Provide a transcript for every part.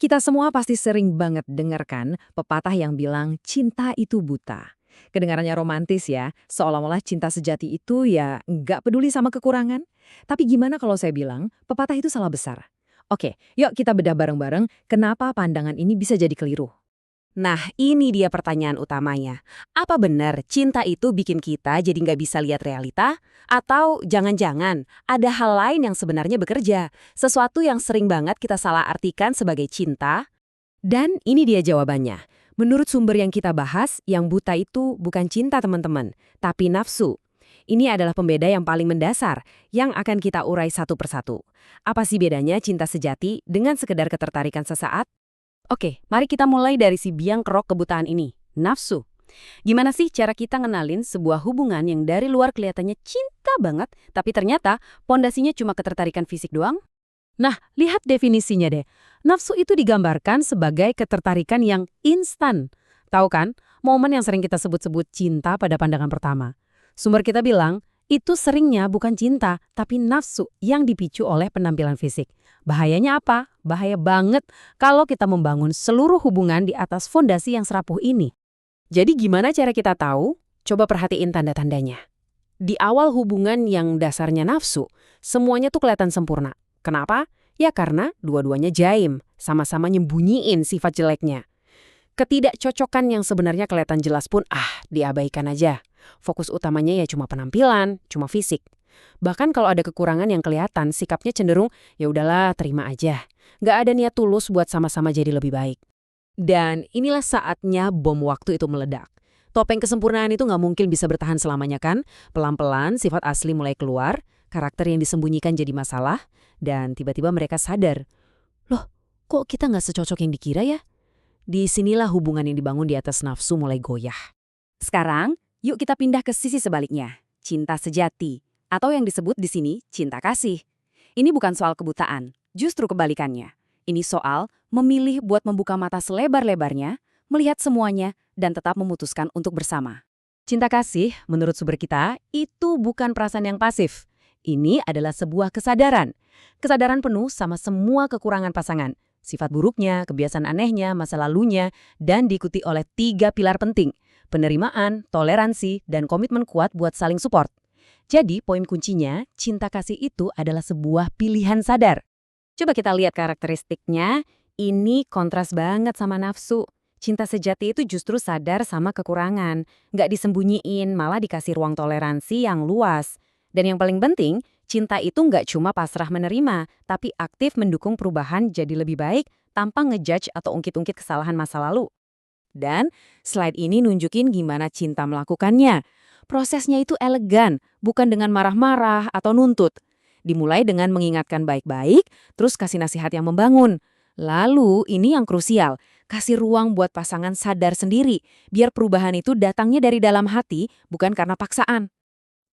Kita semua pasti sering banget dengarkan pepatah yang bilang cinta itu buta. Kedengarannya romantis ya, seolah-olah cinta sejati itu ya nggak peduli sama kekurangan. Tapi gimana kalau saya bilang pepatah itu salah besar? Oke, yuk kita bedah bareng-bareng kenapa pandangan ini bisa jadi keliru. Nah, ini dia pertanyaan utamanya. Apa benar cinta itu bikin kita jadi nggak bisa lihat realita? Atau jangan-jangan ada hal lain yang sebenarnya bekerja? Sesuatu yang sering banget kita salah artikan sebagai cinta? Dan ini dia jawabannya. Menurut sumber yang kita bahas, yang buta itu bukan cinta teman-teman, tapi nafsu. Ini adalah pembeda yang paling mendasar, yang akan kita urai satu persatu. Apa sih bedanya cinta sejati dengan sekedar ketertarikan sesaat? Oke, mari kita mulai dari si biang kerok kebutaan ini, nafsu. Gimana sih cara kita ngenalin sebuah hubungan yang dari luar kelihatannya cinta banget, tapi ternyata pondasinya cuma ketertarikan fisik doang? Nah, lihat definisinya deh. Nafsu itu digambarkan sebagai ketertarikan yang instan. Tahu kan, momen yang sering kita sebut-sebut cinta pada pandangan pertama. Sumber kita bilang, itu seringnya bukan cinta, tapi nafsu yang dipicu oleh penampilan fisik. Bahayanya apa? Bahaya banget kalau kita membangun seluruh hubungan di atas fondasi yang serapuh ini. Jadi gimana cara kita tahu? Coba perhatiin tanda-tandanya. Di awal hubungan yang dasarnya nafsu, semuanya tuh kelihatan sempurna. Kenapa? Ya karena dua-duanya jaim, sama-sama nyembunyiin sifat jeleknya. Ketidakcocokan yang sebenarnya kelihatan jelas pun diabaikan aja. Fokus utamanya ya cuma penampilan, cuma fisik. Bahkan kalau ada kekurangan yang kelihatan, sikapnya cenderung ya udahlah terima aja. Nggak ada niat tulus buat sama-sama jadi lebih baik. Dan inilah saatnya bom waktu itu meledak. Topeng kesempurnaan itu nggak mungkin bisa bertahan selamanya kan? Pelan-pelan sifat asli mulai keluar, karakter yang disembunyikan jadi masalah, dan tiba-tiba mereka sadar, loh kok kita nggak secocok yang dikira ya? Disinilah hubungan yang dibangun di atas nafsu mulai goyah. Sekarang, yuk kita pindah ke sisi sebaliknya, cinta sejati, atau yang disebut di sini cinta kasih. Ini bukan soal kebutaan, justru kebalikannya. Ini soal memilih buat membuka mata selebar-lebarnya, melihat semuanya, dan tetap memutuskan untuk bersama. Cinta kasih, menurut sumber kita, itu bukan perasaan yang pasif. Ini adalah sebuah kesadaran. Kesadaran penuh sama semua kekurangan pasangan. Sifat buruknya, kebiasaan anehnya, masa lalunya, dan diikuti oleh 3 pilar penting. Penerimaan, toleransi, dan komitmen kuat buat saling support. Jadi, poin kuncinya, cinta kasih itu adalah sebuah pilihan sadar. Coba kita lihat karakteristiknya, ini kontras banget sama nafsu. Cinta sejati itu justru sadar sama kekurangan, nggak disembunyiin, malah dikasih ruang toleransi yang luas. Dan yang paling penting, cinta itu nggak cuma pasrah menerima, tapi aktif mendukung perubahan jadi lebih baik tanpa ngejudge atau ungkit-ungkit kesalahan masa lalu. Dan slide ini nunjukin gimana cinta melakukannya. Prosesnya itu elegan, bukan dengan marah-marah atau nuntut. Dimulai dengan mengingatkan baik-baik, terus kasih nasihat yang membangun. Lalu, ini yang krusial, kasih ruang buat pasangan sadar sendiri, biar perubahan itu datangnya dari dalam hati, bukan karena paksaan.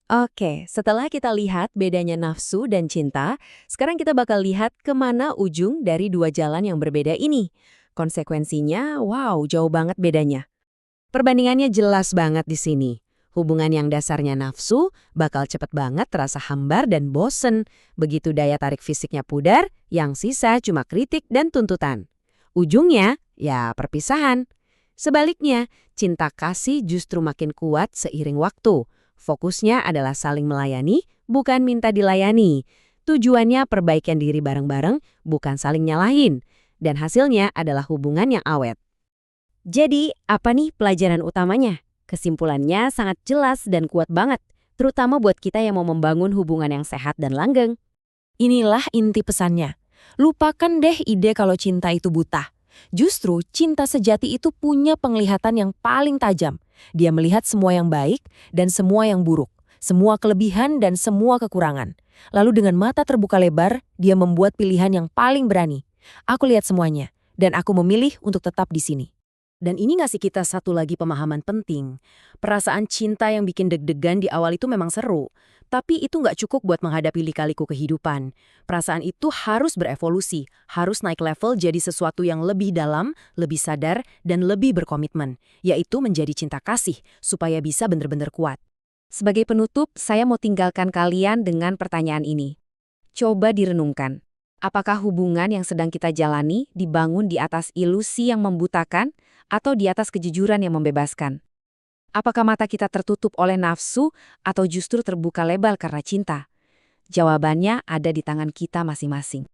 Oke, setelah kita lihat bedanya nafsu dan cinta, sekarang kita bakal lihat kemana ujung dari dua jalan yang berbeda ini. Konsekuensinya, wow, jauh banget bedanya. Perbandingannya jelas banget di sini. Hubungan yang dasarnya nafsu bakal cepet banget terasa hambar dan bosen. Begitu daya tarik fisiknya pudar, yang sisa cuma kritik dan tuntutan. Ujungnya, ya perpisahan. Sebaliknya, cinta kasih justru makin kuat seiring waktu. Fokusnya adalah saling melayani, bukan minta dilayani. Tujuannya perbaikan diri bareng-bareng, bukan saling nyalahin. Dan hasilnya adalah hubungan yang awet. Jadi, apa nih pelajaran utamanya? Kesimpulannya sangat jelas dan kuat banget, terutama buat kita yang mau membangun hubungan yang sehat dan langgeng. Inilah inti pesannya. Lupakan deh ide kalau cinta itu buta. Justru cinta sejati itu punya penglihatan yang paling tajam. Dia melihat semua yang baik dan semua yang buruk, semua kelebihan dan semua kekurangan. Lalu dengan mata terbuka lebar, dia membuat pilihan yang paling berani. Aku lihat semuanya, dan aku memilih untuk tetap di sini. Dan ini ngasih kita satu lagi pemahaman penting. Perasaan cinta yang bikin deg-degan di awal itu memang seru, tapi itu nggak cukup buat menghadapi lika-liku kehidupan. Perasaan itu harus berevolusi, harus naik level jadi sesuatu yang lebih dalam, lebih sadar, dan lebih berkomitmen, yaitu menjadi cinta kasih, supaya bisa benar-benar kuat. Sebagai penutup, saya mau tinggalkan kalian dengan pertanyaan ini. Coba direnungkan. Apakah hubungan yang sedang kita jalani dibangun di atas ilusi yang membutakan atau di atas kejujuran yang membebaskan? Apakah mata kita tertutup oleh nafsu atau justru terbuka lebar karena cinta? Jawabannya ada di tangan kita masing-masing.